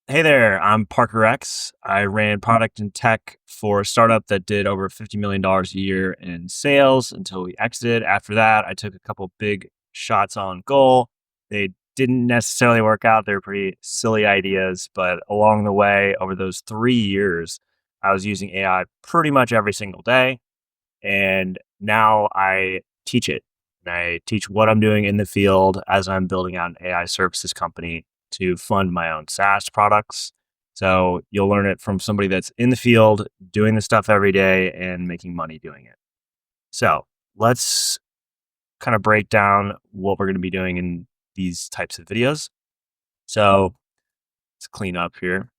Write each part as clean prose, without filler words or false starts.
Hey there, I'm Parker X. I ran product and tech for a startup that did over $50 million a year in sales until we exited. After that, I took a couple big shots on goal. They didn't necessarily work out. They were pretty silly ideas, but along the way, over those 3 years, I was using AI pretty much every single day. And now I teach it. And I teach what I'm doing in the field as I'm building out an AI services company to fund my own SaaS products. So you'll learn it from somebody that's in the field, doing the stuff every day and making money doing it. So let's kind of break down what we're going to be doing in these types of videos. So let's clean up here.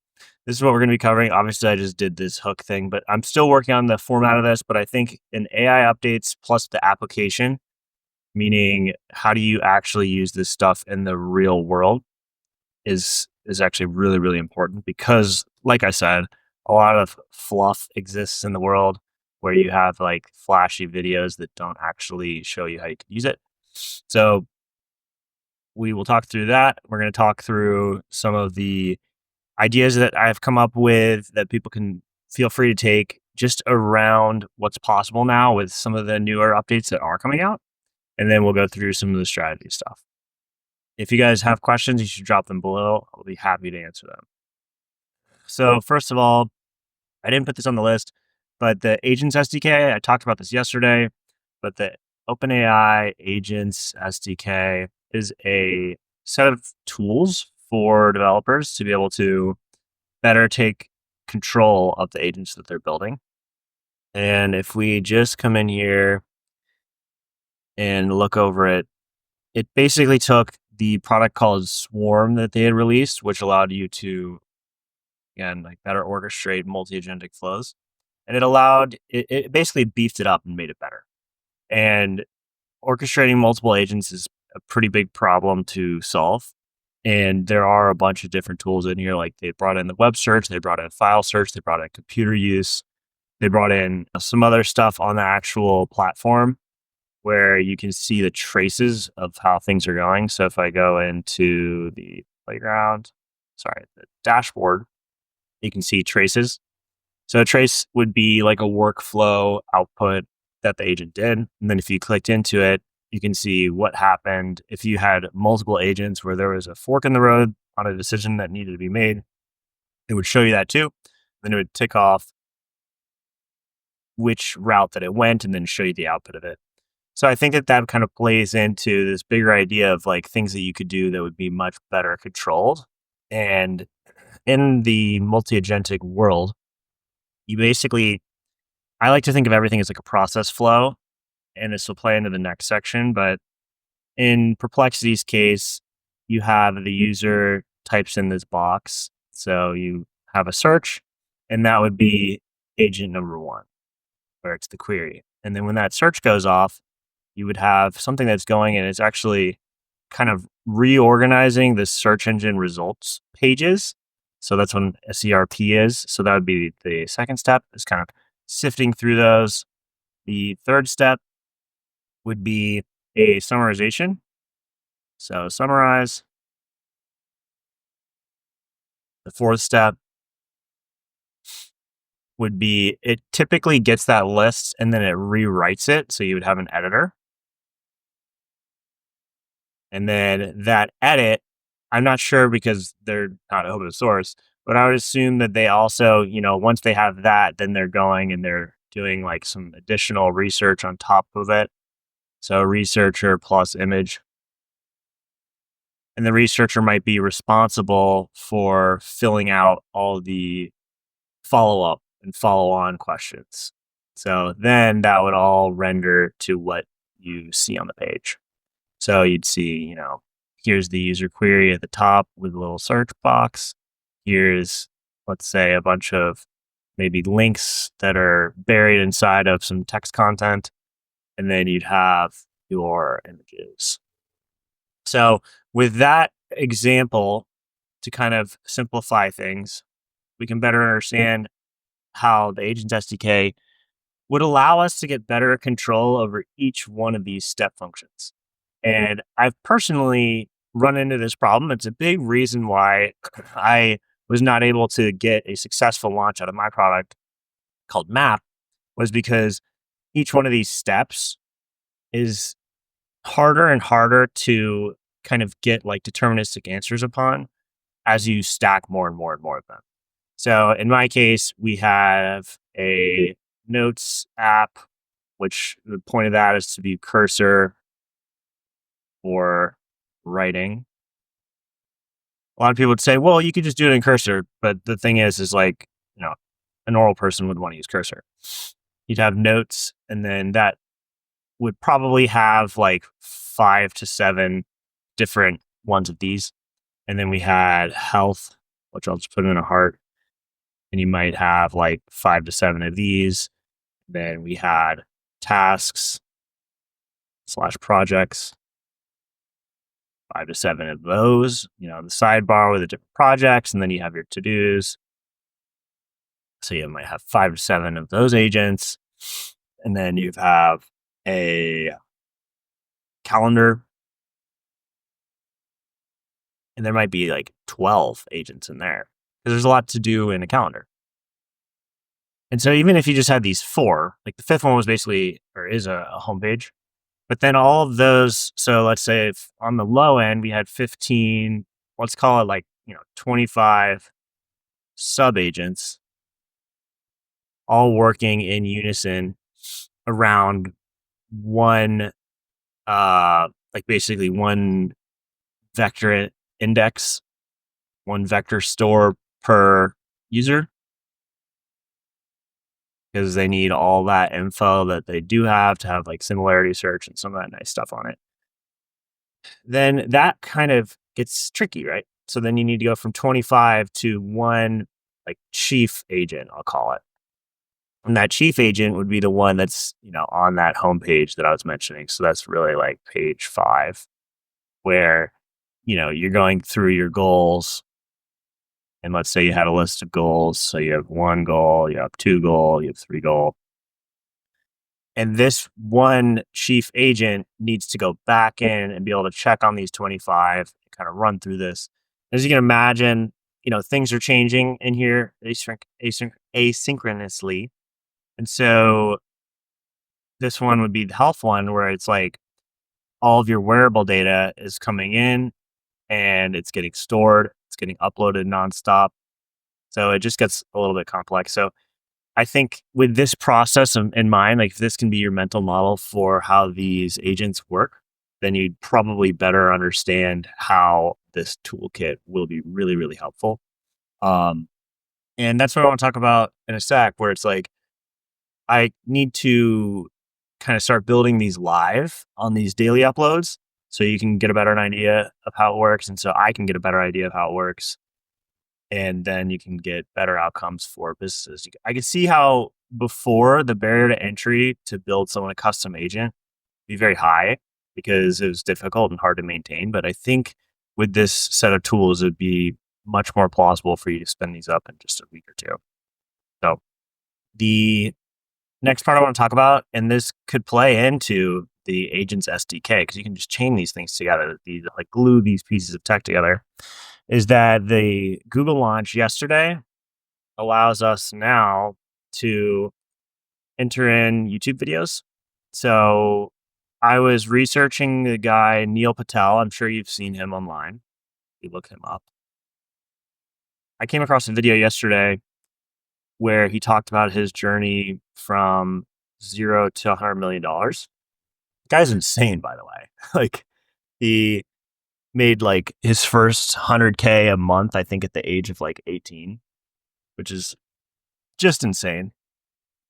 This is what we're going to be covering. Obviously, I just did this hook thing, but I'm still working on the format of this. But I think in AI updates plus the application, meaning how do you actually use this stuff in the real world, is actually really really important because, like I said, a lot of fluff exists in the world where you have like flashy videos that don't actually show you how you can use it. So we will talk through that. We're going to talk through some of the ideas that I've come up with that people can feel free to take just around what's possible now with some of the newer updates that are coming out. And then we'll go through some of the strategy stuff. If you guys have questions, you should drop them below. I'll be happy to answer them. So, first of all, I didn't put this on the list, but the Agents SDK, I talked about this yesterday, but the OpenAI Agents SDK is a set of tools for developers to be able to better take control of the agents that they're building. And if we just come in here and look over it, it basically took the product called Swarm that they had released, which allowed you to, again, like better orchestrate multi-agentic flows. And it basically beefed it up and made it better. And orchestrating multiple agents is a pretty big problem to solve. And there are a bunch of different tools in here. Like they brought in the web search, they brought in file search, they brought in computer use, they brought in some other stuff on the actual platform where you can see the traces of how things are going. So if I go into the the dashboard, you can see traces. So a trace would be like a workflow output that the agent did. And then if you clicked into it, you can see what happened if you had multiple agents where there was a fork in the road on a decision that needed to be made. It would show you that too. Then it would tick off which route that it went and then show you the output of it. So I think that that kind of plays into this bigger idea of like things that you could do that would be much better controlled. And in the multi-agentic world, you basically, I like to think of everything as like a process flow, and this will play into the next section. But in Perplexity's case, you have the user types in this box. So you have a search, and that would be agent number one, where it's the query. And then when that search goes off, you would have something that's going and it's actually kind of reorganizing the search engine results pages. So that's when a CRP is. So that would be the second step, is kind of sifting through those. The third step would be a summarization. So summarize. The fourth step would be it typically gets that list and then it rewrites it. So you would have an editor. And then that edit, I'm not sure because they're not open source, but I would assume that they also, once they have that, then they're going and they're doing like some additional research on top of it. So researcher plus image. And the researcher might be responsible for filling out all the follow up and follow on questions. So then that would all render to what you see on the page. So you'd see, here's the user query at the top with a little search box. Here's, let's say, a bunch of maybe links that are buried inside of some text content. And then you'd have your images. So with that example, to kind of simplify things, we can better understand how the Agents SDK would allow us to get better control over each one of these step functions. And I've personally run into this problem. It's a big reason why I was not able to get a successful launch out of my product called Map was because each one of these steps is harder and harder to kind of get like deterministic answers upon as you stack more and more and more of them. So in my case, we have a notes app, which the point of that is to be cursor for writing. A lot of people would say, well, you could just do it in cursor. But the thing is like, a normal person would want to use cursor. You'd have notes, and then that would probably have like 5 to 7 different ones of these. And then we had health, which I'll just put in a heart. And you might have like 5 to 7 of these. Then we had tasks / projects, 5 to 7 of those, the sidebar with the different projects. And then you have your to-dos. So you might have 5 to 7 of those agents. And then you have a calendar. And there might be like 12 agents in there because there's a lot to do in a calendar. And so even if you just had these 4, like the 5th one was basically, or is a homepage, but then all of those, so let's say if on the low end, we had 15, let's call it like, 25 sub agents all working in unison around one, like basically one vector index, one vector store per user, because they need all that info that they do have to have like similarity search and some of that nice stuff on it. Then that kind of gets tricky, right? So then you need to go from 25 to one like chief agent, I'll call it. And that chief agent would be the one that's, on that homepage that I was mentioning. So that's really like page 5, where, you're going through your goals. And let's say you had a list of goals. So you have 1 goal, you have 2 goal, you have 3 goal. And this one chief agent needs to go back in and be able to check on these 25 and kind of run through this. As you can imagine, things are changing in here asynchronously. And so this one would be the health one, where it's like all of your wearable data is coming in and it's getting stored, it's getting uploaded nonstop. So it just gets a little bit complex. So I think with this process in mind, like if this can be your mental model for how these agents work, then you'd probably better understand how this toolkit will be really, really helpful. And that's what I want to talk about in a sec, where it's like, I need to kind of start building these live on these daily uploads so you can get a better idea of how it works. And so I can get a better idea of how it works. And then you can get better outcomes for businesses. I could see how before the barrier to entry to build someone a custom agent be very high because it was difficult and hard to maintain. But I think with this set of tools, it would be much more plausible for you to spin these up in just a week or 2. So the next part I want to talk about, and this could play into the agents SDK because you can just chain these things together, like glue these pieces of tech together, is that the Google launch yesterday allows us now to enter in YouTube videos. So I was researching the guy, Neil Patel. I'm sure you've seen him online. You look him up. I came across a video yesterday where he talked about his journey from 0 to $100 million. The guy's insane, by the way. Like he made like his first 100K a month, I think at the age of like 18, which is just insane.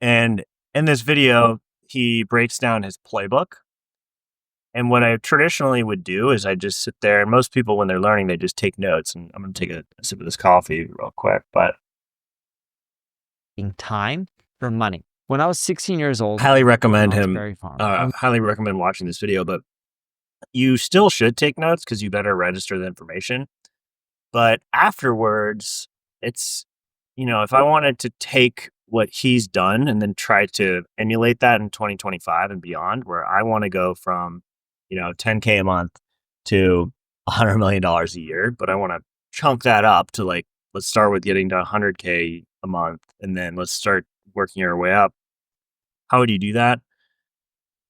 And in this video, he breaks down his playbook. And what I traditionally would do is I just sit there, and most people when they're learning, they just take notes. And I'm going to take a sip of this coffee real quick, but time for money. When I was 16 years old, highly recommend highly recommend watching this video, but you still should take notes because you better register the information. But afterwards, it's, if I wanted to take what he's done and then try to emulate that in 2025 and beyond, where I want to go from, 10K a month to $100 million a year, but I want to chunk that up to like let's start with getting to 100K a month, and then let's start working our way up. How would you do that?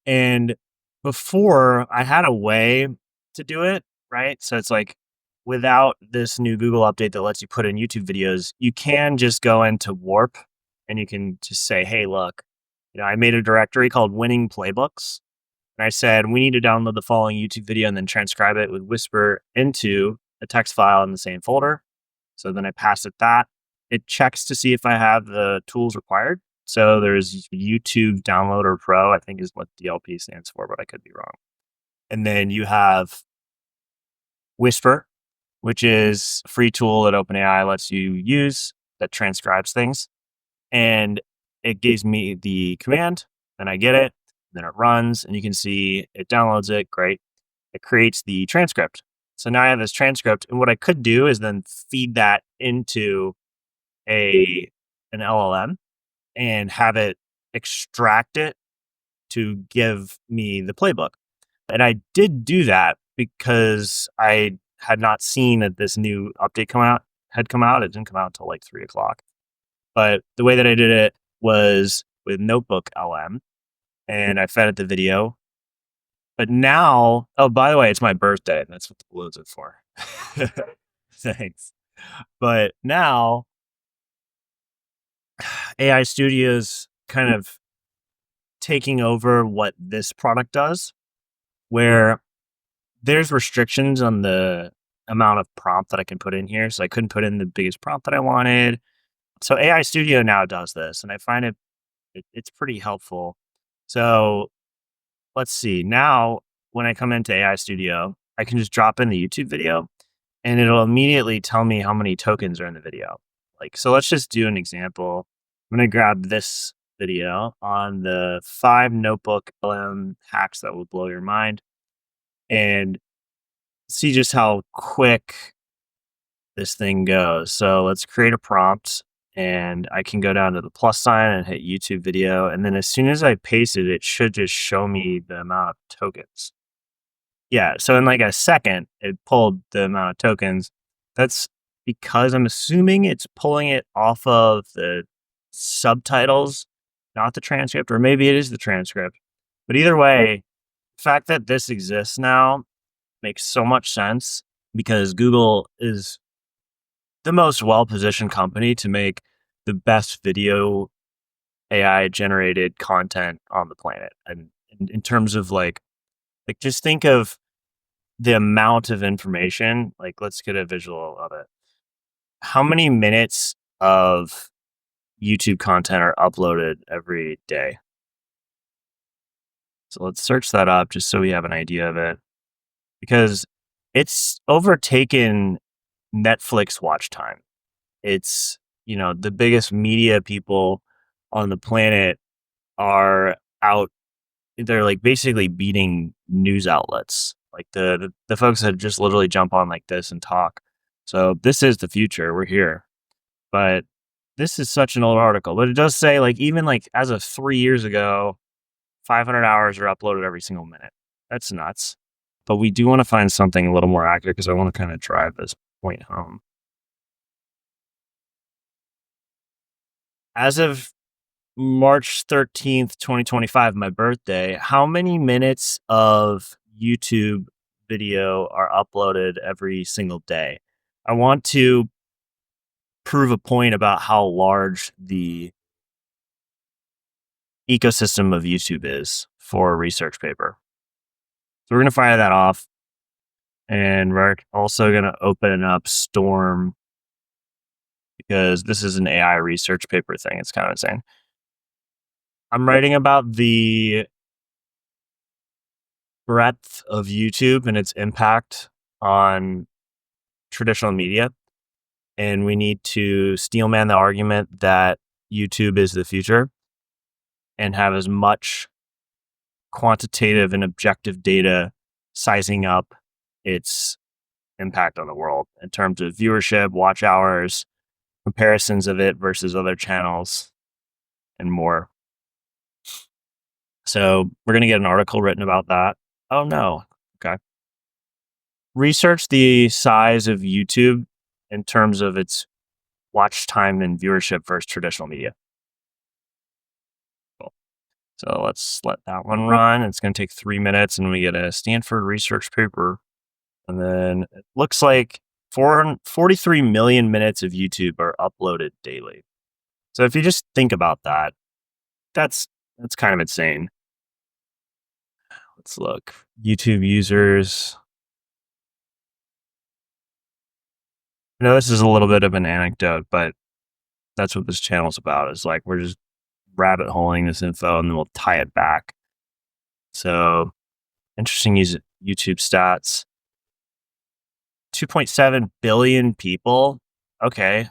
And before, I had a way to do it, right? So it's like without this new Google update that lets you put in YouTube videos, you can just go into Warp and you can just say, hey, look, I made a directory called Winning Playbooks. And I said, we need to download the following YouTube video and then transcribe it with Whisper into a text file in the same folder. So then I pass it that. It checks to see if I have the tools required. So there's YouTube Downloader Pro, I think is what DLP stands for, but I could be wrong. And then you have Whisper, which is a free tool that OpenAI lets you use that transcribes things. And it gives me the command, and I get it, then it runs, and you can see it downloads it. Great. It creates the transcript. So now I have this transcript, and what I could do is then feed that into an LLM and have it extract it to give me the playbook. And I did do that because I had not seen that this new update had come out. It didn't come out until like 3 o'clock. But the way that I did it was with Notebook LM, and I fed it the video. But now, oh, by the way, it's my birthday. That's what the balloons are for. Thanks. But now, AI Studio's kind of taking over what this product does, where there's restrictions on the amount of prompt that I can put in here. So I couldn't put in the biggest prompt that I wanted. So AI Studio now does this, and I find it's pretty helpful. So let's see. Now, when I come into AI Studio, I can just drop in the YouTube video, and it'll immediately tell me how many tokens are in the video. So let's just do an example. I'm going to grab this video on the 5 notebook LM hacks that will blow your mind and see just how quick this thing goes. So let's create a prompt, and I can go down to the plus sign and hit YouTube video. And then as soon as I paste it, it should just show me the amount of tokens. Yeah. So in like a second, it pulled the amount of tokens. That's because I'm assuming it's pulling it off of the subtitles, not the transcript, or maybe it is the transcript. But either way, the fact that this exists now makes so much sense because Google is the most well-positioned company to make the best video AI generated content on the planet. And in terms of like just think of the amount of information. Like, let's get a visual of it. How many minutes of YouTube content are uploaded every day? So let's search that up just so we have an idea of it, because it's overtaken Netflix watch time. It's, the biggest media people on the planet are out. They're like basically beating news outlets. Like the folks that just literally jump on like this and talk. So this is the future. We're here. But this is such an old article. But it does say like even like as of 3 years ago, 500 hours are uploaded every single minute. That's nuts. But we do want to find something a little more accurate because I want to kind of drive this point home. As of March 13th, 2025, my birthday, how many minutes of YouTube video are uploaded every single day? I want to prove a point about how large the ecosystem of YouTube is for a research paper. So we're going to fire that off. And we're also going to open up Storm because this is an AI research paper thing. It's kind of insane. I'm writing about the breadth of YouTube and its impact on traditional media. And we need to steelman the argument that YouTube is the future and have as much quantitative and objective data sizing up its impact on the world in terms of viewership, watch hours, comparisons of it versus other channels, and more. So we're going to get an article written about that. Oh, no. Okay. Research the size of YouTube in terms of its watch time and viewership versus traditional media. Cool. So let's let that one run. It's going to take 3 minutes, and we get a Stanford research paper. And then it looks like 43 million minutes of YouTube are uploaded daily. So if you just think about that, that's kind of insane. Let's look. YouTube users. I know this is a little bit of an anecdote, but that's what this channel's about. Is like we're just rabbit holing this info and then we'll tie it back. So interesting YouTube stats. 2.7 billion people. Okay.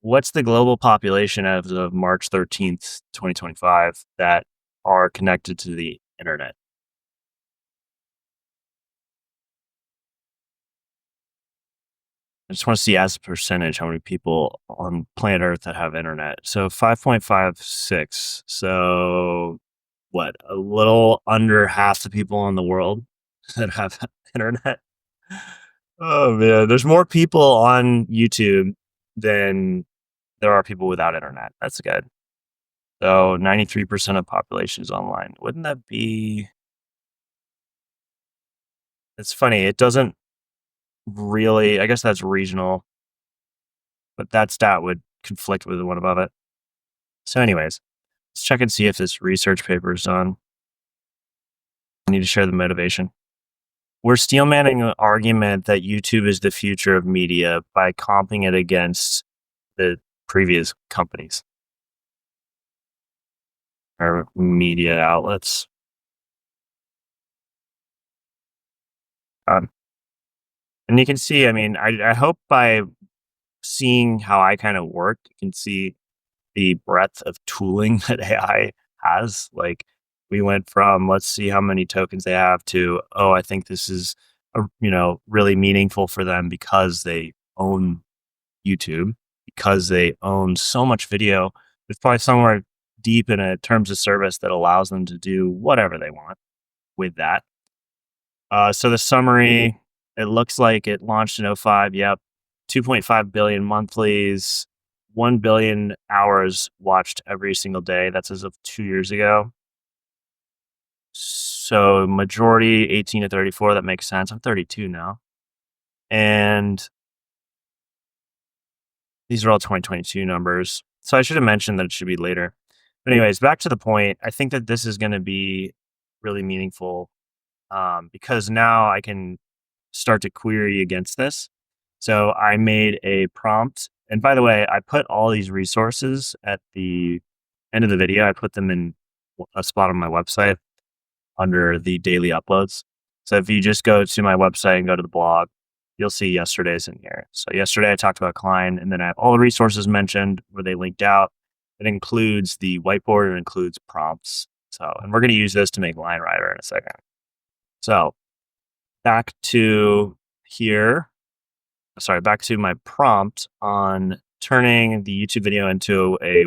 What's the global population as of March 13th, 2025 that are connected to the internet? I just want to see as a percentage how many people on planet Earth that have internet. So 5.56. So what? A little under half the people in the world that have internet. Oh man, there's more people on YouTube than there are people without internet. That's good. So 93% of population is online. Wouldn't that be? It's funny. It doesn't really. I guess that's regional, but that stat would conflict with the one above it. So, anyways, let's check and see if this research paper is done. I need to share the motivation. We're steelmanning an argument that YouTube is the future of media by comping it against the previous companies or media outlets. And you can see, I mean, I hope by seeing how I kind of work, you can see the breadth of tooling that AI has. Like we went from let's see how many tokens they have to I think this is really meaningful for them because they own YouTube, because they own so much video. There's probably somewhere deep in a terms of service that allows them to do whatever they want with that. So the summary, it looks like it launched in '05. Yep. 2.5 billion monthlies, 1 billion hours watched every single day. That's as of 2 years ago. So majority 18 to 34. That makes sense. I'm 32 now. And these are all 2022 numbers. So I should have mentioned that it should be later. But anyways, back to the point. I think that this is going to be really meaningful because now I can start to query against this. So I made a prompt. And by the way, I put all these resources at the end of the video. I put them in a spot on my website under the daily uploads. So if you just go to my website and go to the blog, you'll see yesterday's in here. So yesterday I talked about Klein, and then I have all the resources mentioned where they linked out. It includes the whiteboard, it includes prompts. So, and we're going to use this to make Line Rider in a second. So back to here. Sorry, back to my prompt on turning the YouTube video into a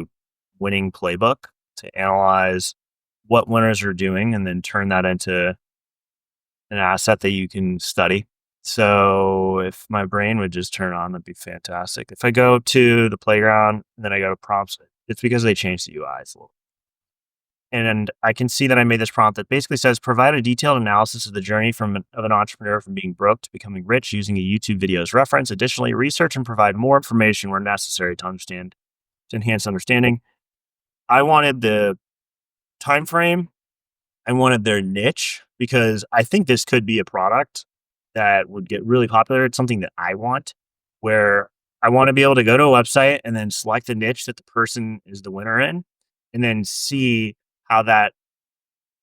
winning playbook to analyze what winners are doing and then turn that into an asset that you can study. So if my brain would just turn on, that'd be fantastic. If I go to the playground and then I go to prompts, it's because they changed the UIs a little. And I can see that I made this prompt that basically says, provide a detailed analysis of the journey of an entrepreneur from being broke to becoming rich using a YouTube video as reference. Additionally, research and provide more information where necessary to enhance understanding. I wanted the time frame. I wanted their niche because I think this could be a product that would get really popular. It's something that I want, where I want to be able to go to a website and then select the niche that the person is the winner in, and then see how that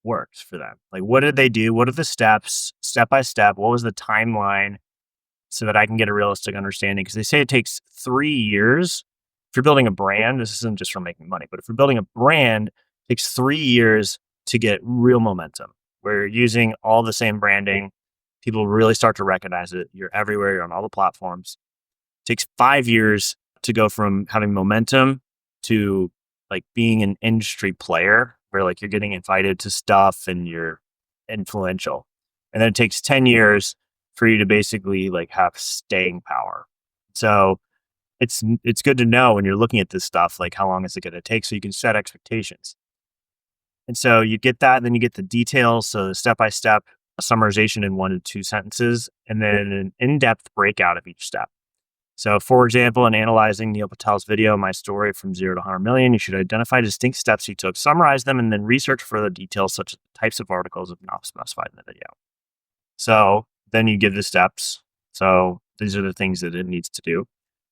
works for them. Like, what did they do? What are the steps, step by step? What was the timeline so that I can get a realistic understanding? Because they say it takes 3 years. If you're building a brand, this isn't just for making money, but if you're building a brand, it takes 3 years to get real momentum where you're using all the same branding. People really start to recognize it. You're everywhere. You're on all the platforms. It takes 5 years to go from having momentum to like being an industry player where like you're getting invited to stuff and you're influential. And then it takes 10 years for you to basically like have staying power. So it's good to know when you're looking at this stuff, like how long is it going to take, so you can set expectations. And so you get that, and then you get the details, so the step by step summarization in 1 to 2 sentences, and then an in depth breakout of each step. So, for example, in analyzing Neil Patel's video, My Story from Zero to 100 Million, you should identify distinct steps he took, summarize them, and then research further details such as the types of articles if not specified in the video. So then you give the steps. So these are the things that it needs to do.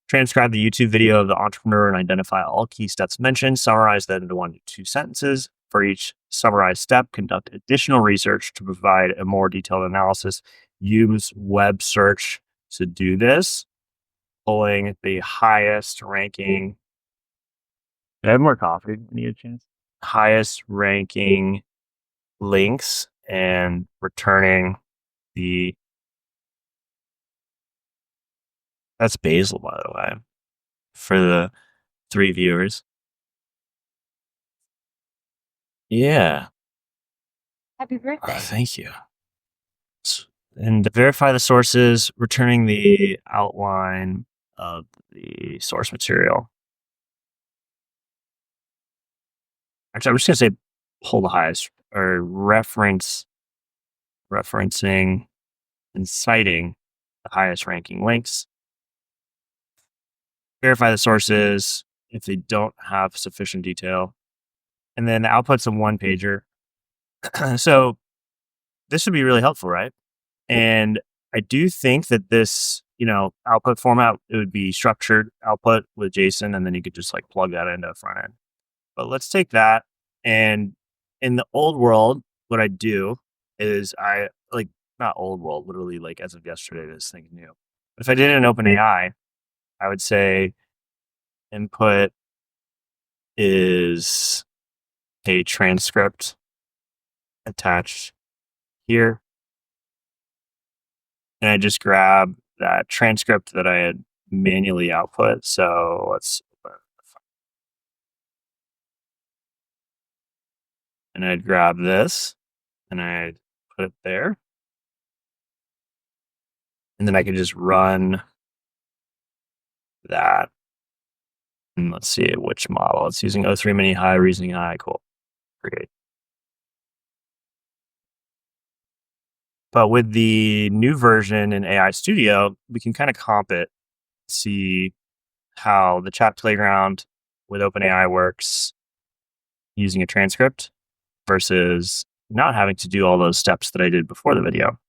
Transcribe the YouTube video of the entrepreneur and identify all key steps mentioned. Summarize that into 1 to 2 sentences. For each summarized step, conduct additional research to provide a more detailed analysis. Use web search to do this, pulling the highest ranking. I have more coffee. I need a chance. Highest ranking links and returning the. That's Basil, by the way, for the 3 viewers. Yeah. Happy birthday. Thank you. And to verify the sources, returning the outline of the source material. Actually, I'm just going to say pull the highest or referencing and citing the highest ranking links. Verify the sources if they don't have sufficient detail. And then the output's a 1-pager. So this would be really helpful, right? And I do think that this, output format, it would be structured output with JSON, and then you could just like plug that into a front end. But let's take that. And in the old world, what I do is not old world, literally like as of yesterday, this thing's new. But if I did it in OpenAI, I would say input is a transcript attached here. And I just grab that transcript that I had manually output. So and I'd grab this and I'd put it there. And then I could just run that. And let's see which model. It's using O3 Mini High, Reasoning High. Cool. Great. But with the new version in AI Studio, we can kind of comp it, see how the chat playground with OpenAI works using a transcript versus not having to do all those steps that I did before the video.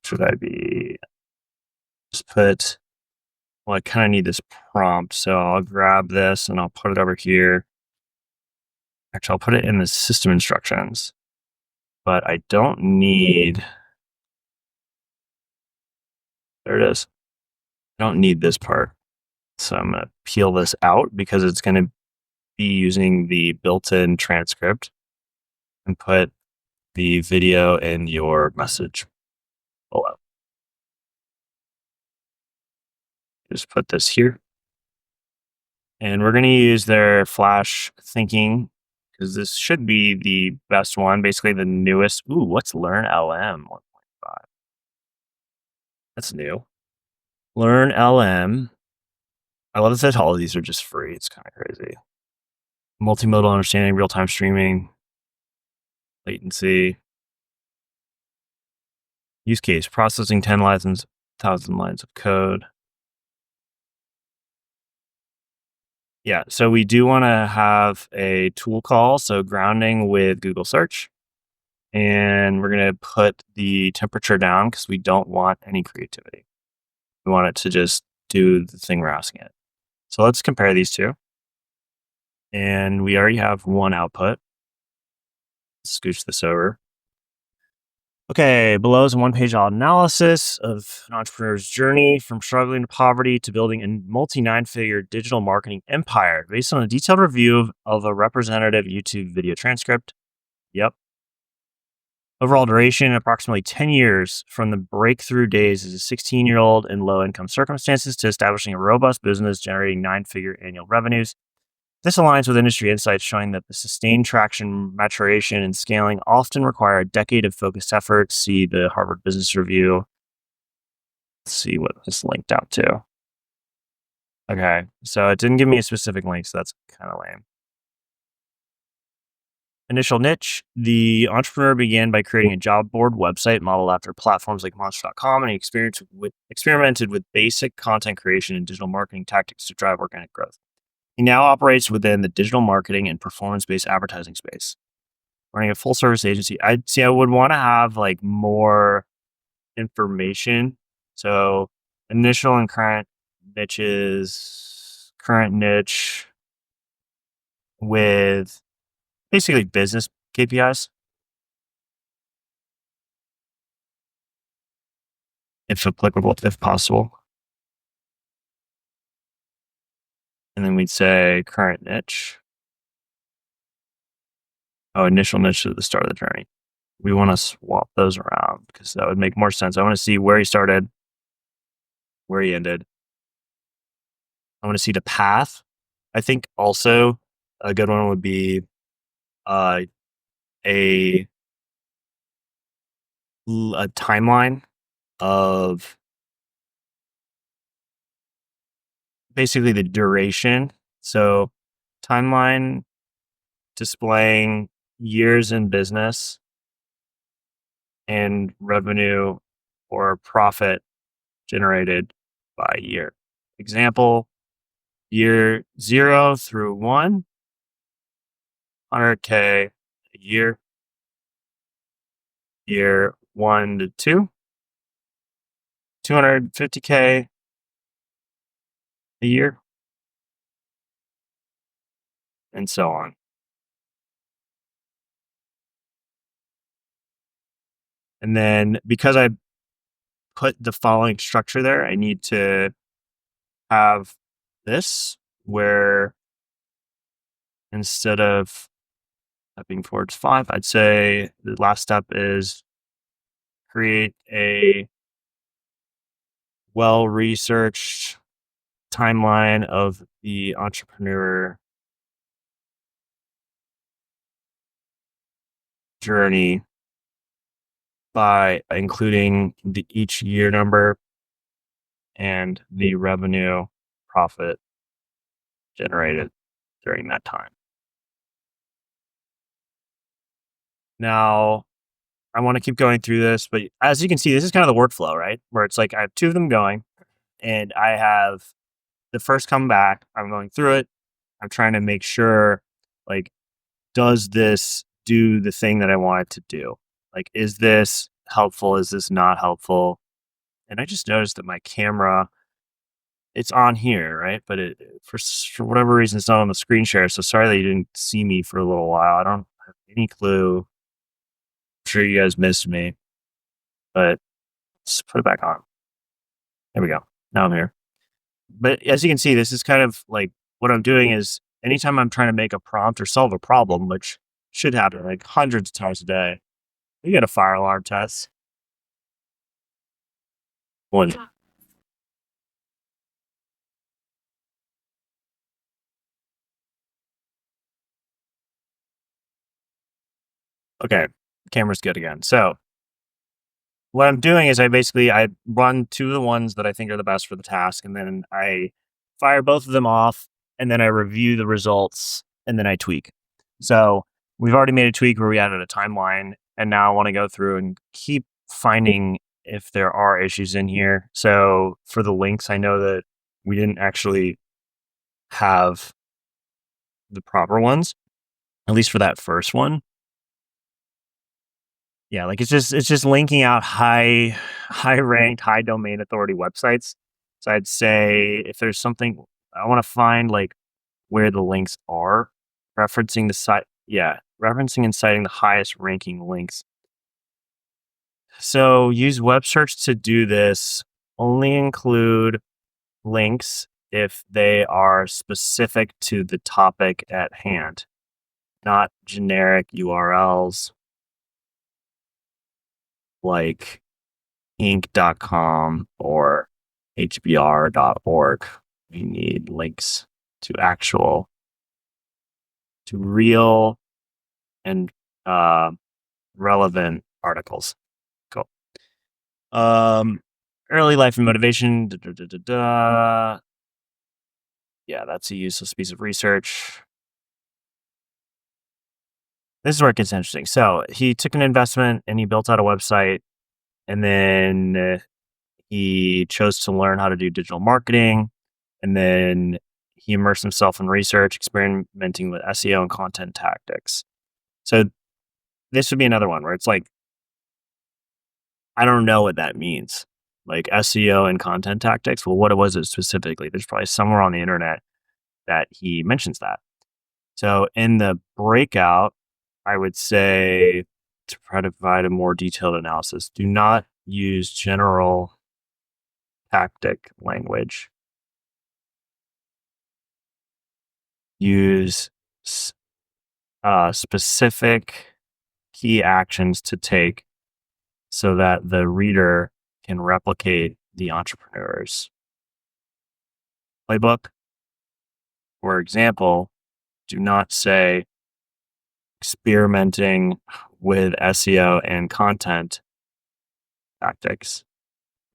Should I be just put, well, I kind of need this prompt. So I'll grab this and I'll put it over here. Actually, I'll put it in the system instructions, but I don't need, there it is. I don't need this part. So I'm going to peel this out because it's going to be using the built-in transcript and put the video in your message below. Just put this here. And we're going to use their Flash Thinking because this should be the best one, basically the newest. Ooh, what's Learn LM 1.5? That's new. Learn LM. I love that all of these are just free. It's kind of crazy. Multimodal understanding, real-time streaming, latency. Use case, processing 10,000 lines of code. Yeah, so we do want to have a tool call, so grounding with Google search. And we're going to put the temperature down because we don't want any creativity. We want it to just do the thing we're asking it. So let's compare these two. And we already have one output. Scooch this over. Okay, below is a 1-page analysis of an entrepreneur's journey from struggling to poverty to building a multi-9-figure digital marketing empire based on a detailed review of a representative YouTube video transcript. Yep. Overall duration, approximately 10 years from the breakthrough days as a 16-year-old in low-income circumstances to establishing a robust business generating 9-figure annual revenues. This aligns with industry insights showing that the sustained traction, maturation, and scaling often require a decade of focused effort. See the Harvard Business Review. Let's see what this linked out to. Okay. So it didn't give me a specific link, so that's kind of lame. Initial niche. The entrepreneur began by creating a job board website modeled after platforms like Monster.com, and he experimented with basic content creation and digital marketing tactics to drive organic growth. He now operates within the digital marketing and performance-based advertising space, running a full-service agency. I would want to have like more information. So initial and current niches, current niche with basically business KPIs, if applicable, if possible. And then we'd say current niche. Oh, initial niche at the start of the journey. We want to swap those around because that would make more sense. I want to see where he started, where he ended. I want to see the path. I think also a good one would be uh, a a timeline of basically the duration. So timeline displaying years in business and revenue or profit generated by year. Example, year 0 through 1, 100K a year. Year 1 to 2, 250K a year, and so on. And then because I put the following structure there, I need to have this where instead of stepping forwards 5, I'd say the last step is create a well-researched timeline of the entrepreneur journey by including each year number and the revenue profit generated during that time. Now, I want to keep going through this, but as you can see, this is kind of the workflow, right? Where it's like I have two of them going, and I have the first come back. I'm going through it. I'm trying to make sure, like, does this do the thing that I want it to do? Like, is this helpful? Is this not helpful? And I just noticed that my camera, it's on here, right? But for whatever reason, it's not on the screen share. So sorry that you didn't see me for a little while. I don't have any clue. I'm sure you guys missed me, but let's put it back on. There we go. Now I'm here. But as you can see, this is kind of like what I'm doing is anytime I'm trying to make a prompt or solve a problem, which should happen like hundreds of times a day, you get a fire alarm test. One. Okay. Camera's good again. So what I'm doing is I run two of the ones that I think are the best for the task, and then I fire both of them off, and then I review the results, and then I tweak. So we've already made a tweak where we added a timeline, and now I want to go through and keep finding if there are issues in here. So for the links, I know that we didn't actually have the proper ones, at least for that first one. Yeah, like it's just linking out high ranked, high domain authority websites. So I'd say if there's something I want to find like where the links are, referencing the site, yeah, referencing and citing the highest ranking links. So use web search to do this. Only include links if they are specific to the topic at hand, not generic URLs like inc.com or hbr.org. We need links to real and relevant articles. Cool. Um, early life and motivation. Yeah, that's a useless piece of research. This is where it gets interesting. So he took an investment and he built out a website, and then he chose to learn how to do digital marketing, and then he immersed himself in research, experimenting with SEO and content tactics. So this would be another one where it's like, I don't know what that means. Like SEO and content tactics. Well, what was it specifically? There's probably somewhere on the internet that he mentions that. So in the breakout, I would say to try to provide a more detailed analysis, do not use general tactic language. Use specific key actions to take so that the reader can replicate the entrepreneur's playbook. For example, do not say experimenting with SEO and content tactics.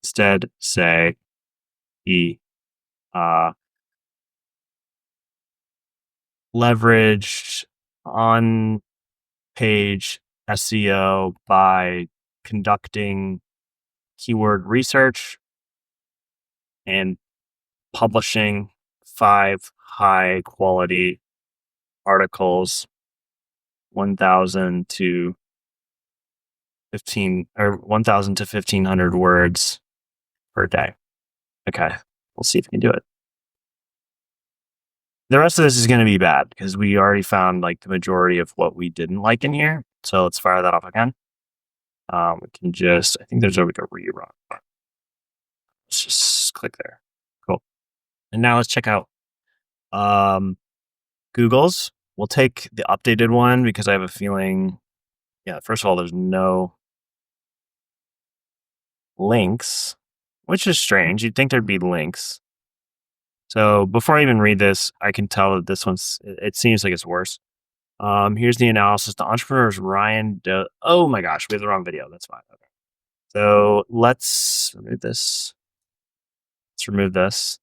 Instead, say he uh, leveraged on page SEO by conducting keyword research and publishing 5 high quality articles, 1,000 to 1,500 words per day. Okay, we'll see if we can do it. The rest of this is going to be bad because we already found like the majority of what we didn't like in here. So let's fire that off again. We can just, I think there's like a rerun. Let's just click there. Cool. And now let's check out Google's. We'll take the updated one because I have a feeling, yeah, first of all, there's no links, which is strange. You'd think there'd be links. So before I even read this, I can tell that this one's, it seems like it's worse. Here's the analysis. The entrepreneurs oh my gosh, we have the wrong video. That's fine. Okay. So let's remove this. Let's remove this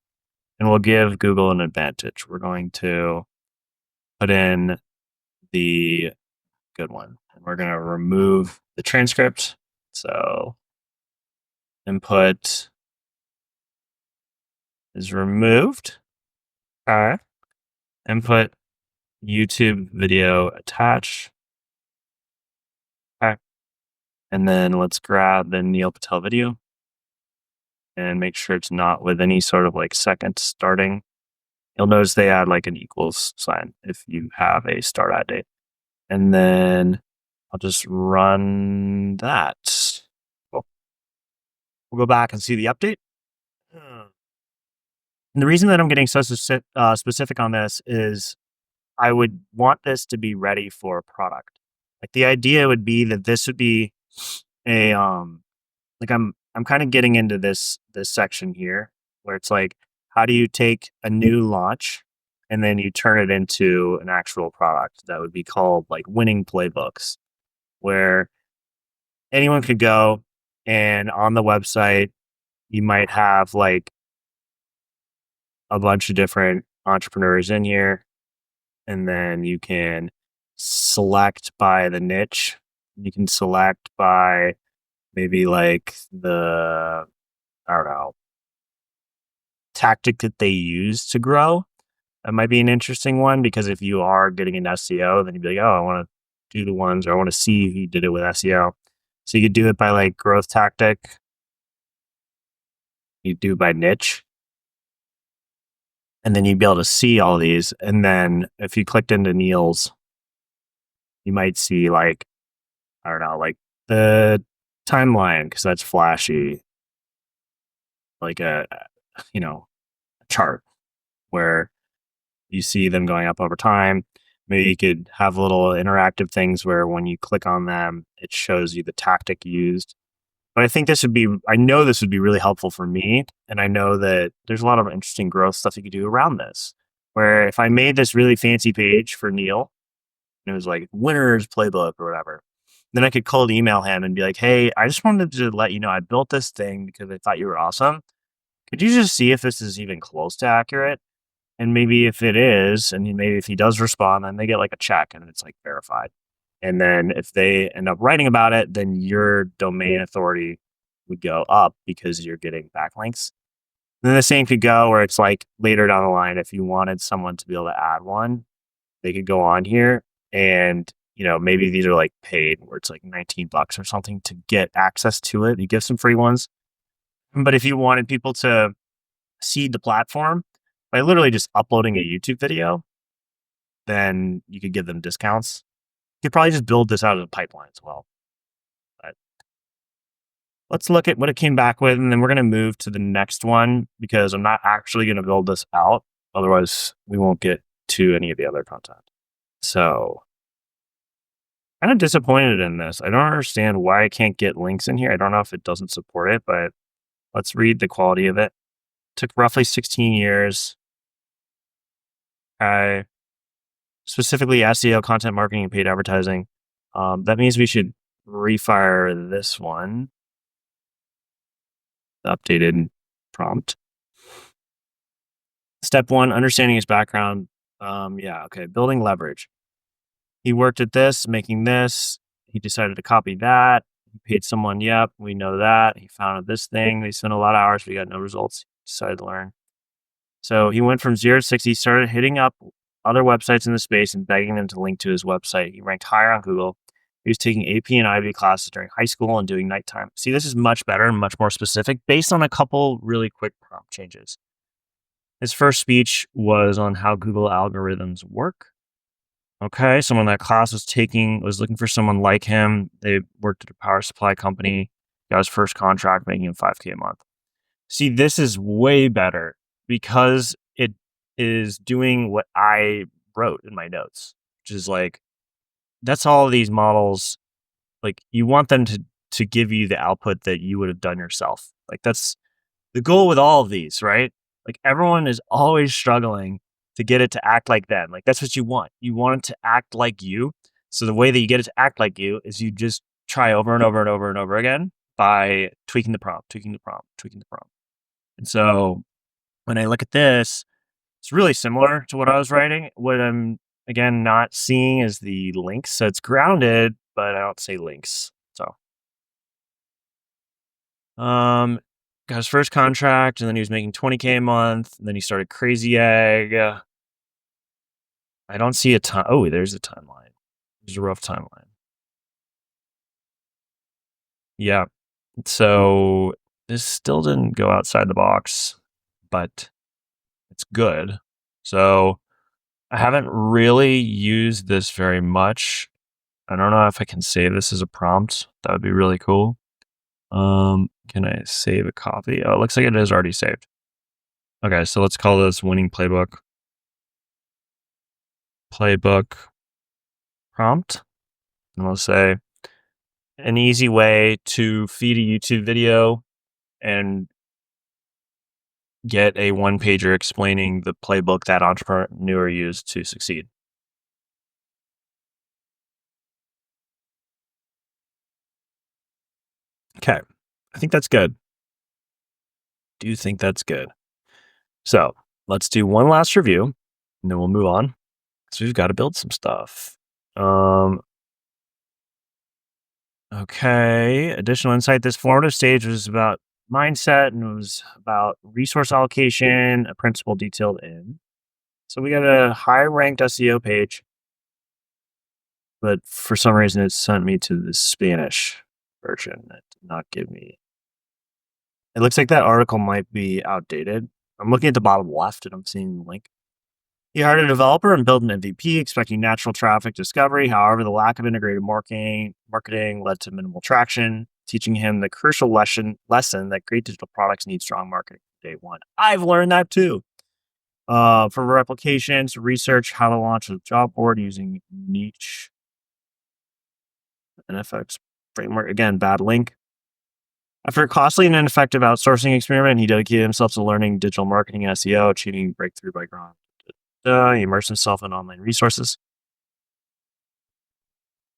and we'll give Google an advantage. We're going to put in the good one and we're going to remove the transcript. So input is removed. Okay. Input YouTube video attach. Okay. And then let's grab the Neil Patel video and make sure it's not with any sort of like second starting. You'll notice they add like an equals sign if you have a start at date. And then I'll just run that. Cool. We'll go back and see the update. And the reason that I'm getting so specific on this is I would want this to be ready for a product. Like the idea would be that this would be a like I'm kind of getting into this section here where it's like how do you take a new launch and then you turn it into an actual product that would be called like winning playbooks where anyone could go and on the website you might have like a bunch of different entrepreneurs in here and then you can select by the niche. You can select by maybe like the, I don't know, tactic that they use to grow. That might be an interesting one because if you are getting into SEO, then you'd be like, oh, I want to do the ones or I want to see if you did it with SEO. So you could do it by like growth tactic. You do by niche. And then you'd be able to see all these. And then if you clicked into Neil's, you might see like, I don't know, like the timeline because that's flashy, like a chart where you see them going up over time. Maybe you could have little interactive things where when you click on them, it shows you the tactic used. But I know this would be really helpful for me. And I know that there's a lot of interesting growth stuff you could do around this. Where if I made this really fancy page for Neil, and it was like winner's playbook or whatever, then I could cold email him and be like, hey, I just wanted to let you know I built this thing because I thought you were awesome. Could you just see if this is even close to accurate? And maybe if it is, and maybe if he does respond, then they get like a check and it's like verified. And then if they end up writing about it, then your domain authority would go up because you're getting backlinks. Then the same could go where it's like later down the line, if you wanted someone to be able to add one, they could go on here and maybe these are like paid where it's like $19 or something to get access to it. You give some free ones. But if you wanted people to seed the platform by literally just uploading a YouTube video, then you could give them discounts. You could probably just build this out of the pipeline as well. But let's look at what it came back with, and then we're going to move to the next one because I'm not actually going to build this out. Otherwise, we won't get to any of the other content. So, kind of disappointed in this. I don't understand why I can't get links in here. I don't know if it doesn't support it, but let's read the quality of it. Took roughly 16 years. I specifically SEO, content marketing, and paid advertising. That means we should refire this one. The updated prompt. Step 1, understanding his background. Okay. Building leverage. He worked at this, making this. He decided to copy that. He paid someone. Yep, we know that. He founded this thing. They spent a lot of hours, but he got no results. He decided to learn. So he went from 0 to 60, started hitting up other websites in the space and begging them to link to his website. He ranked higher on Google. He was taking AP and IB classes during high school and doing nighttime. See, this is much better and much more specific based on a couple really quick prompt changes. His first speech was on how Google algorithms work. Okay, someone that class was looking for someone like him. They worked at a power supply company, got his first contract, making him $5K a month. See, this is way better because it is doing what I wrote in my notes, which is like, that's all of these models, like you want them to give you the output that you would have done yourself. Like that's the goal with all of these, right? Like everyone is always struggling to get it to act like them. Like that's what you want. You want it to act like you. So the way that you get it to act like you is you just try over and over and over and over again by tweaking the prompt, tweaking the prompt, tweaking the prompt. And so when I look at this, it's really similar to what I was writing. What I'm again not seeing is the links. So it's grounded, but I don't say links. So got his first contract and then he was making 20K a month. And then he started Crazy Egg. I don't see a time. Oh, there's a timeline. There's a rough timeline. Yeah. So this still didn't go outside the box, but it's good. So I haven't really used this very much. I don't know if I can save this as a prompt. That would be really cool. Can I save a copy? Oh, it looks like it is already saved. Okay, so let's call this winning playbook. Playbook prompt. And we'll say an easy way to feed a YouTube video and get a one pager explaining the playbook that entrepreneur used to succeed. Okay, I think that's good. Do you think that's good? So let's do one last review and then we'll move on. So we've got to build some stuff. Okay. Additional insight. This formative stage was about mindset and it was about resource allocation, a principle detailed in. So we got a high ranked SEO page, but for some reason it sent me to the Spanish version. It did not give me. It looks like that article might be outdated. I'm looking at the bottom left and I'm seeing the link. He hired a developer and built an MVP, expecting natural traffic discovery. However, the lack of integrated marketing led to minimal traction, teaching him the crucial lesson that great digital products need strong marketing from day one. I've learned that too. For replications, research how to launch a job board using niche NFX framework. Again, bad link. After a costly and ineffective outsourcing experiment, he dedicated himself to learning digital marketing and SEO, achieving breakthrough by growing. He immersed himself in online resources.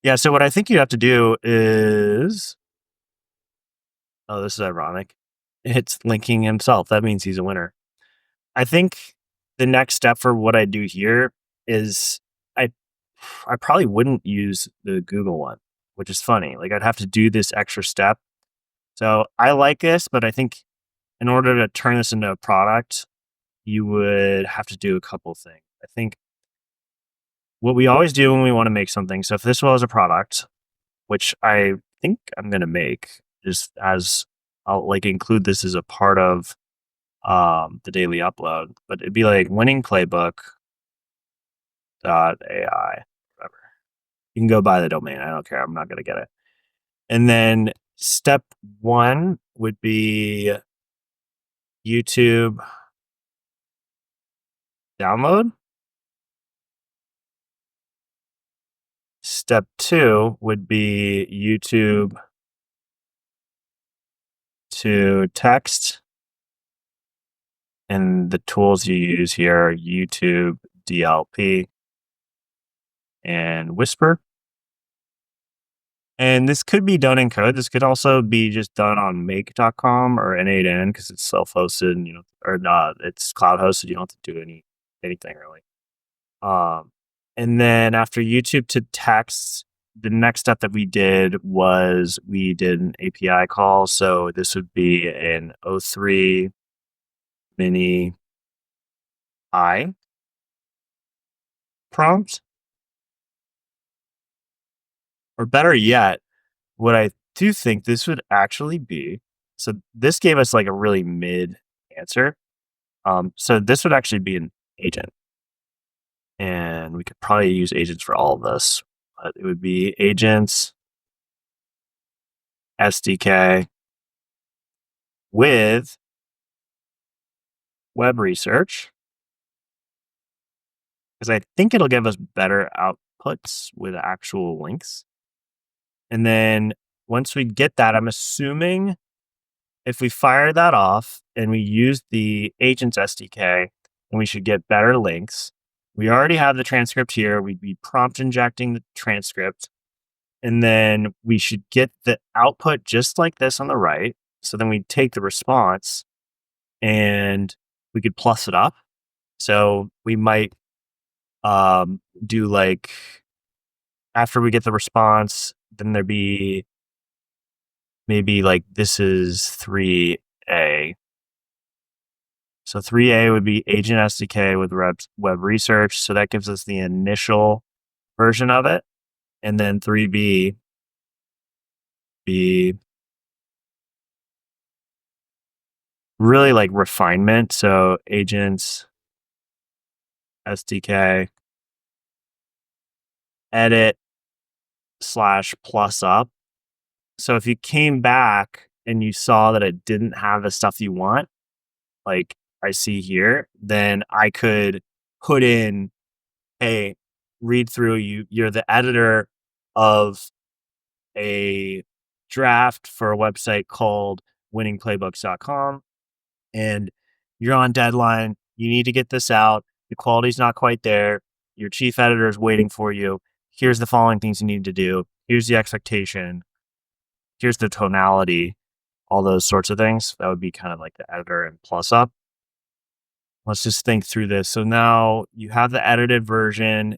Yeah, so what I think you have to do is, oh, this is ironic. It's linking himself. That means he's a winner. I think the next step for what I do here is I I probably wouldn't use the Google one, which is funny. Like I'd have to do this extra step. So I like this, but I think in order to turn this into a product, you would have to do a couple things. I think what we always do when we want to make something. So if this was a product, which I think I'm gonna make, just as I'll like include this as a part of the daily upload, but it'd be like winning playbook dot AI, whatever. You can go buy the domain. I don't care. I'm not gonna get it. And then step one would be YouTube download. Step two would be YouTube to text. And the tools you use here are YouTube, DLP, and Whisper. And this could be done in code. This could also be just done on make.com or N8N because it's self-hosted and or not, it's cloud hosted. You don't have to do anything really. And then after YouTube to text, the next step that we did was we did an API call. So this would be an O3 mini I prompt, or better yet, what I do think this would actually be. So this gave us like a really mid answer. So this would actually be an agent, and we could probably use agents for all of this. But it would be agents SDK with web research, because I think it'll give us better outputs with actual links. And then once we get that, I'm assuming if we fire that off and we use the agents SDK, then we should get better links. We already have the transcript here. We'd be prompt injecting the transcript. And then we should get the output just like this on the right. So then we take the response and we could plus it up. So we might do like after we get the response, then there'd be maybe like this is 3A. So 3A would be agent SDK with web research. So that gives us the initial version of it. And then 3B be really like refinement. So agents SDK edit slash plus up. So if you came back and you saw that it didn't have the stuff you want, like I see here, then I could put in, hey, read through you're the editor of a draft for a website called winningplaybooks.com, and you're on deadline. You need to get this out. The quality's not quite there. Your chief editor is waiting for you. Here's the following things you need to do. Here's the expectation. Here's the tonality, all those sorts of things. That would be kind of like the editor and plus up. Let's just think through this. So now you have the edited version.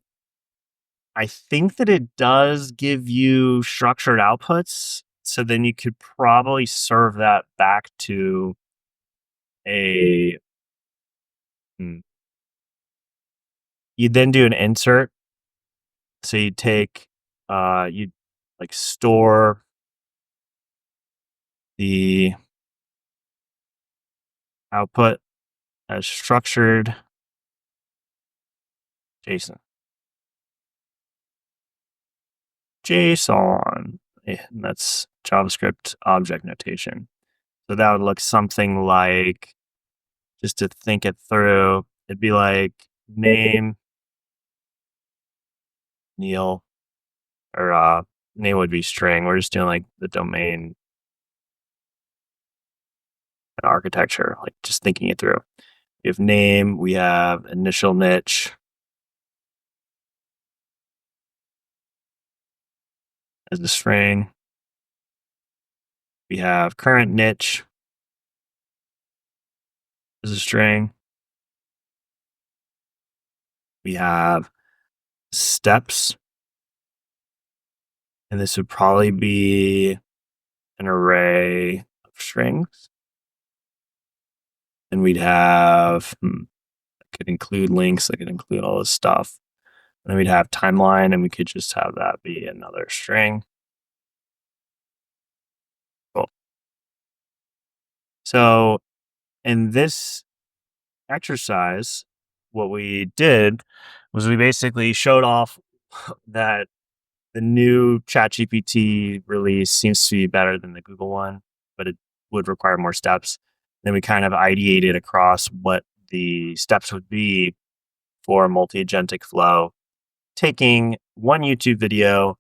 I think that it does give you structured outputs. So then you could probably serve that back to a, hmm, you then do an insert. So you take, you like store the output as structured JSON. JSON. And that's JavaScript object notation. So that would look something like, just to think it through, it'd be like name Neil, or name would be string. We're just doing like the domain and architecture, like just thinking it through. We have name, we have initial niche as the string. We have current niche as a string. We have steps, and this would probably be an array of strings. And we'd have, I could include links, I could include all this stuff. And then we'd have timeline, and we could just have that be another string. Cool. So in this exercise, what we did was we basically showed off that the new ChatGPT release seems to be better than the Google one, but it would require more steps. Then we kind of ideated across what the steps would be for multi-agentic flow, taking one YouTube video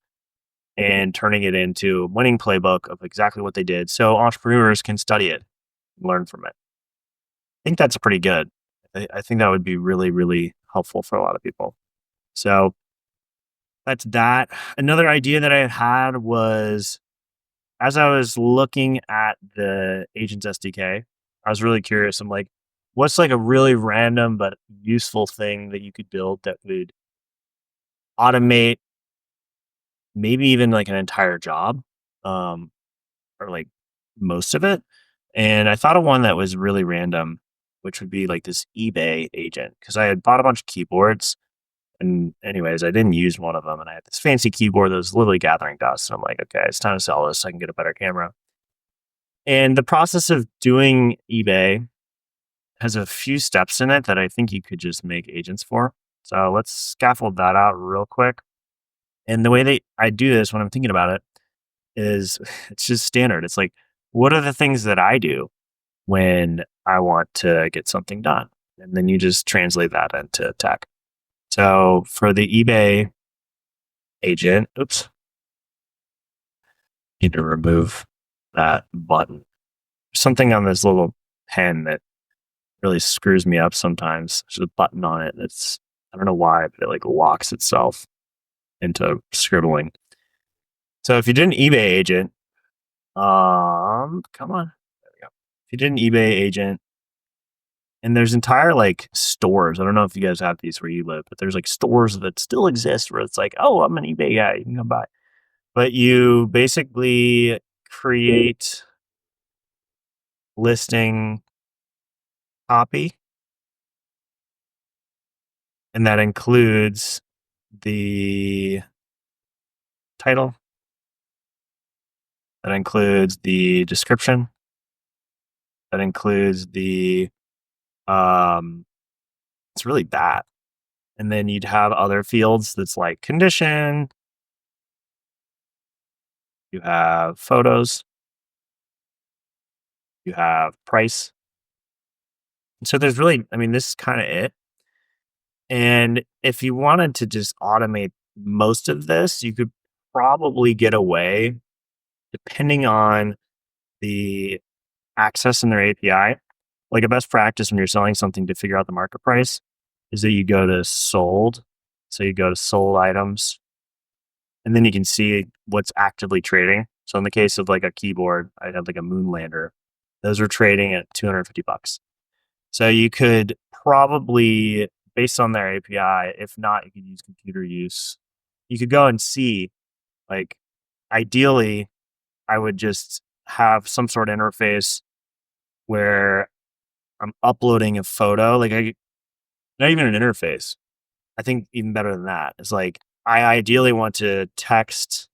and turning it into a winning playbook of exactly what they did so entrepreneurs can study it and learn from it. I think that's pretty good. I think that would be really, really helpful for a lot of people. So that's that. Another idea that I had was as I was looking at the Agents SDK, I was really curious. I'm like, what's like a really random but useful thing that you could build that would automate maybe even like an entire job, um, or like most of it. And I thought of one that was really random, which would be like this eBay agent because I had bought a bunch of keyboards. And anyways, I didn't use one of them, and I had this fancy keyboard that was literally gathering dust. And I'm like, okay, it's time to sell this so I can get a better camera. And the process of doing eBay has a few steps in it that I think you could just make agents for. So let's scaffold that out real quick. And the way that I do this when I'm thinking about it is it's just standard. It's like, what are the things that I do when I want to get something done? And then you just translate that into tech. So for the eBay agent, oops, need to remove that button. Something on this little pen that really screws me up sometimes. There's a button on it that's, I don't know why, but it like locks itself into scribbling. So if you did an eBay agent, come on. There we go. If you did an eBay agent, and there's entire like stores. I don't know if you guys have these where you live, but there's like stores that still exist where it's like, oh, I'm an eBay guy. You can come by. But you basically create listing copy, and that includes the title, that includes the description, that includes the it's really that. And then you'd have other fields that's like condition, you have photos, you have price. So there's really, I mean, this is kind of it. And if you wanted to just automate most of this, you could probably get away, depending on the access in their API. Like a best practice when you're selling something to figure out the market price is that you go to sold. So you go to sold items, and then you can see what's actively trading. So in the case of like a keyboard, I had like a Moonlander. Those are trading at $250. So you could probably, based on their API, if not, you could use computer use. You could go and see, like, ideally, I would just have some sort of interface where I'm uploading a photo. Like, not even an interface. I think even better than that is like, I ideally want to text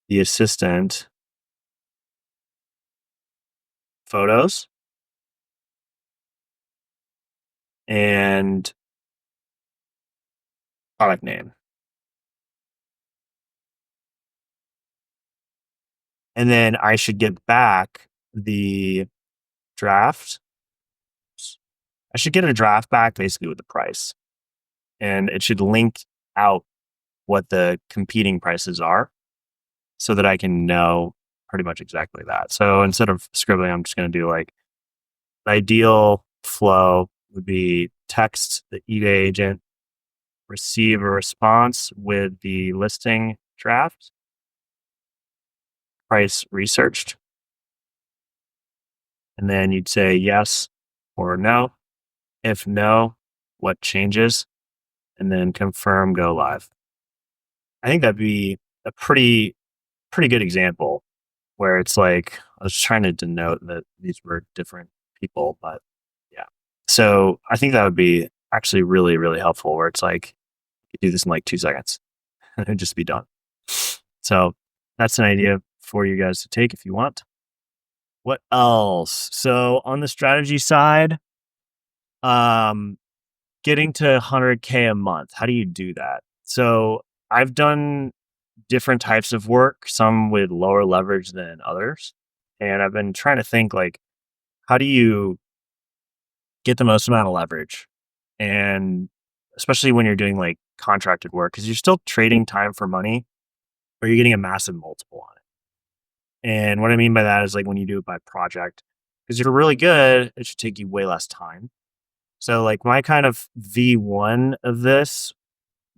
the assistant photos and product name. And then I should get back the draft. I should get a draft back basically with the price. And it should link out what the competing prices are so that I can know pretty much exactly that. So instead of scribbling, I'm just going to do like the ideal flow would be text the eBay agent, receive a response with the listing draft, price researched, and then you'd say yes or no. If no, what changes, and then confirm go live. I think that'd be a pretty good example where it's like I was trying to denote that these were different people, but yeah. So I think that would be actually really, really helpful where it's like you do this in like 2 seconds and it'd just be done. So that's an idea for you guys to take if you want. What else? So on the strategy side, um, getting to 100K a month, how do you do that? So I've done different types of work, some with lower leverage than others. And I've been trying to think like, how do you get the most amount of leverage? And especially when you're doing like contracted work, because you're still trading time for money or you're getting a massive multiple on it. And what I mean by that is like when you do it by project, because if you're really good, it should take you way less time. So like my kind of V1 of this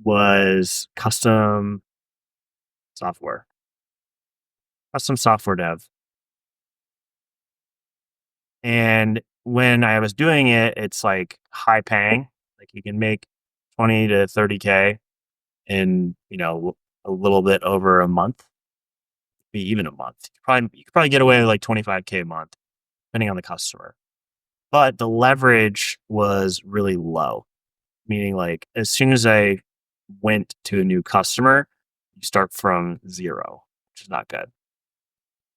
was software, custom software dev. And when I was doing it, it's like high paying. Like you can make 20 to 30K in, a little bit over a month, be even a month. You could probably get away with like 25K a month, depending on the customer. But the leverage was really low, meaning like as soon as I went to a new customer, you start from zero, which is not good.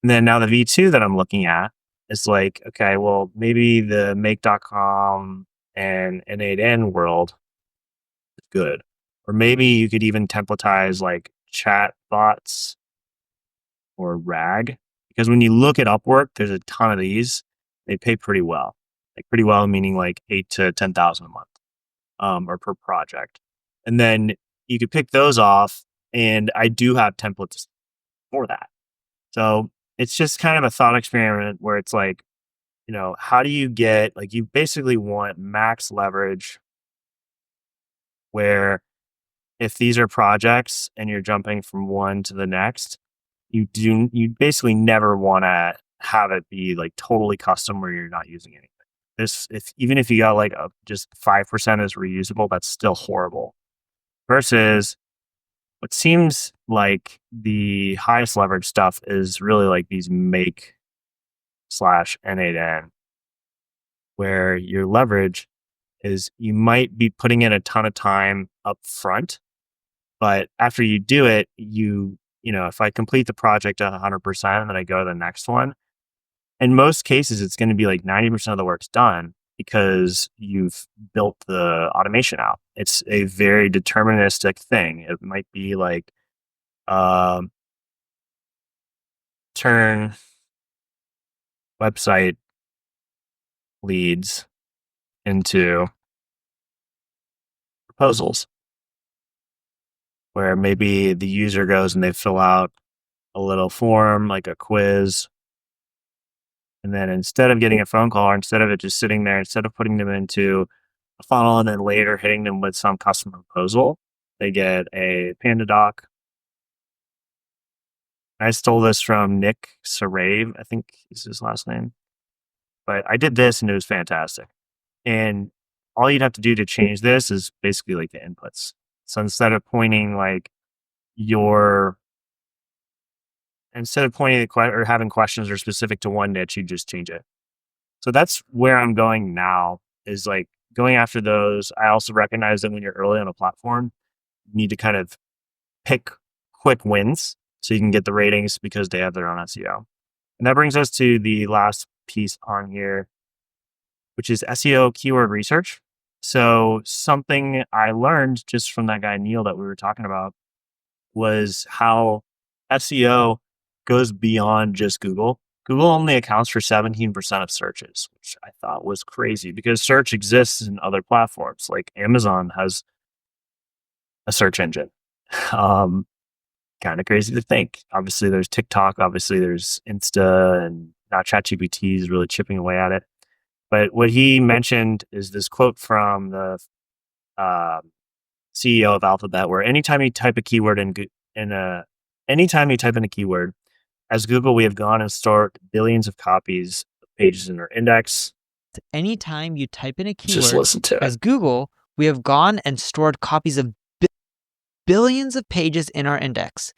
And then now the V2 that I'm looking at is like, okay, well, maybe the make.com and N8N world is good. Or maybe you could even templatize like chat bots or RAG. Because when you look at Upwork, there's a ton of these. They pay pretty well. Like pretty well, meaning like 8 to 10,000 a month, or per project. And then you could pick those off. And I do have templates for that. So it's just kind of a thought experiment where it's like, how do you get like you basically want max leverage where if these are projects and you're jumping from one to the next, you basically never want to have it be like totally custom where you're not using anything. This if even if you got like just 5% is reusable, that's still horrible. Versus what seems like the highest leverage stuff is really like these make slash N8N, where your leverage is you might be putting in a ton of time up front, but after you do it, if I complete the project at 100% and then I go to the next one, in most cases, it's going to be like 90% of the work's done because you've built the automation out. It's a very deterministic thing. It might be like, um, turn website leads into proposals where maybe the user goes and they fill out a little form, like a quiz. And then instead of getting a phone call or instead of it just sitting there, instead of putting them into a funnel and then later hitting them with some custom proposal, they get a Panda doc. I stole this from Nick Sarave, I think is his last name. But I did this and it was fantastic. And all you'd have to do to change this is basically like the inputs. So your instead of pointing the or having questions or specific to one niche, you just change it. So that's where I'm going now is like going after those. I also recognize that when you're early on a platform, you need to kind of pick quick wins so you can get the ratings because they have their own SEO. And that brings us to the last piece on here, which is SEO keyword research. So something I learned just from that guy, Neil, that we were talking about was how SEO goes beyond just Google. Google only accounts for 17% of searches, which I thought was crazy because search exists in other platforms. Like Amazon has a search engine. Um, Kind of crazy to think. Obviously, there's TikTok. Obviously, there's Insta, and now ChatGPT is really chipping away at it. But what he mentioned is this quote from the uh, CEO of Alphabet, where anytime you type a keyword anytime you type in a keyword, as Google, we have gone and stored billions of copies of pages in our index. Anytime you type in a Just keyword, listen to it. as Google, We have gone and stored copies of billions of pages in our index.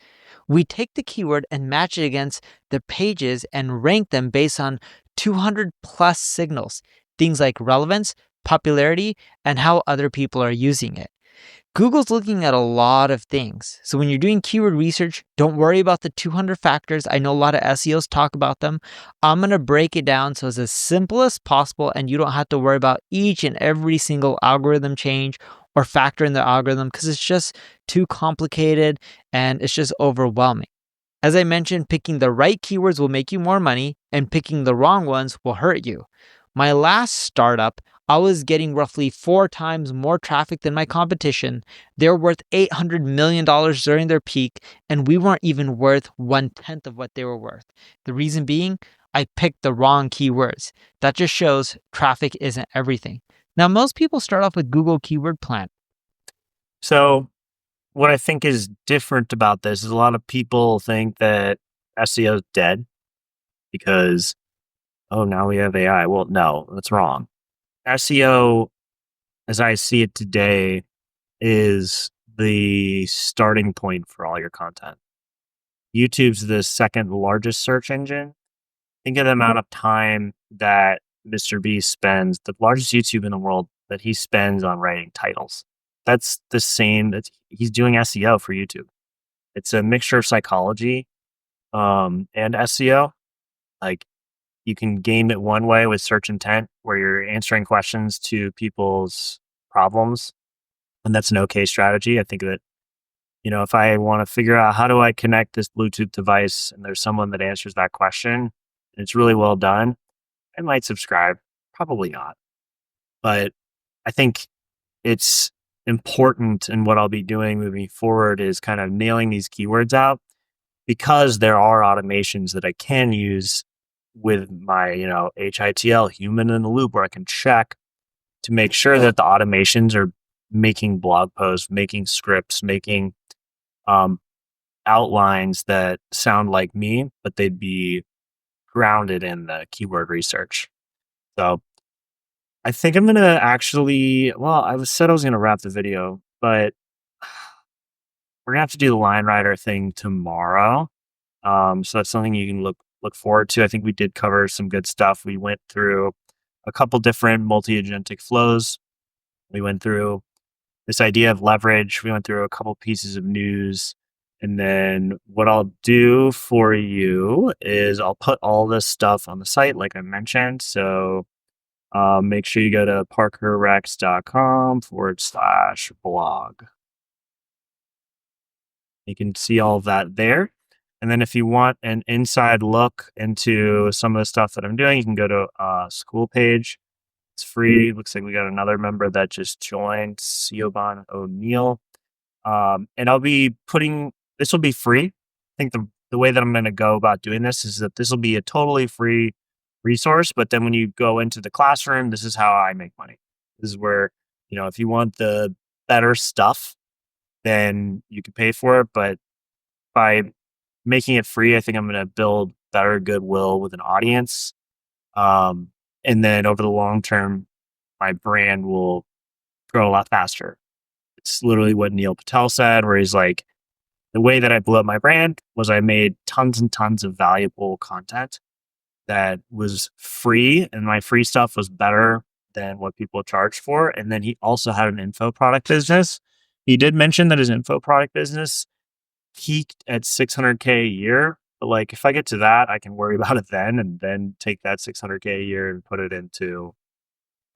We take the keyword and match it against the pages and rank them based on 200 plus signals, things like relevance, popularity, and how other people are using it. Google's looking at a lot of things. So when you're doing keyword research, don't worry about the 200 factors. I know a lot of SEOs talk about them. I'm going to break it down so it's as simple as possible and you don't have to worry about each and every single algorithm change or factor in the algorithm because it's just too complicated and it's just overwhelming. As I mentioned, picking the right keywords will make you more money and picking the wrong ones will hurt you. My last startup, I was getting roughly 4 times more traffic than my competition. They're worth $800 million during their peak, and we weren't even worth 1/10 of what they were worth. The reason being, I picked the wrong keywords. That just shows traffic isn't everything. Now, most people start off with Google Keyword Plan. So what I think is different about this is a lot of people think that SEO is dead because, oh, now we have AI. Well, no, that's wrong. SEO, as I see it today, is the starting point for all your content. YouTube's the second largest search engine. Think of the amount of time that Mr. Beast spends, the largest YouTube in the world, that he spends on writing titles. That's the same. He's doing SEO for YouTube. It's a mixture of psychology and SEO. Like you can game it one way with search intent, where you're answering questions to people's problems, and that's an okay strategy. I think that if I want to figure out how do I connect this Bluetooth device, and there's someone that answers that question, and it's really well done, I might subscribe. Probably not, but I think it's important. And what I'll be doing moving forward is kind of nailing these keywords out because there are automations that I can use with my, HITL, human in the loop, where I can check to make sure that the automations are making blog posts, making scripts, making um, outlines that sound like me, but they'd be grounded in the keyword research. So I think I'm gonna actually. Well, said I was gonna wrap the video, but we're gonna have to do the line rider thing tomorrow. So that's something you can look forward to. I think we did cover some good stuff. We went through a couple different multi-agentic flows. We went through this idea of leverage. We went through a couple pieces of news. And then what I'll do for you is I'll put all this stuff on the site, like I mentioned. So make sure you go to parkerrex.com/blog. You can see all of that there. And then if you want an inside look into some of the stuff that I'm doing, you can go to school page. It's free. Looks like we got another member that just joined, Siobhan O'Neill. And I'll be putting this will be free. I think the way that I'm going to go about doing this is that this will be a totally free resource. But then when you go into the classroom, this is how I make money. This is where, if you want the better stuff, then you can pay for it. But by making it free, I think I'm going to build better goodwill with an audience. And then over the long term, my brand will grow a lot faster. It's literally what Neil Patel said, where he's like, the way that I blew up my brand was I made tons and tons of valuable content that was free, and my free stuff was better than what people charged for. And then he also had an info product business. He did mention that his info product business peaked at 600K a year. But like, if I get to that, I can worry about it then, and then take that 600K a year and put it into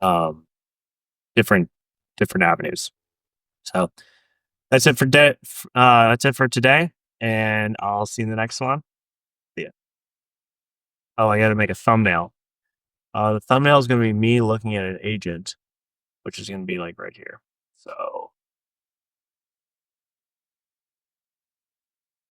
um, different avenues. So that's it for today, and I'll see you in the next one. See ya. Oh, I got to make a thumbnail. The thumbnail is going to be me looking at an agent, which is going to be like right here. So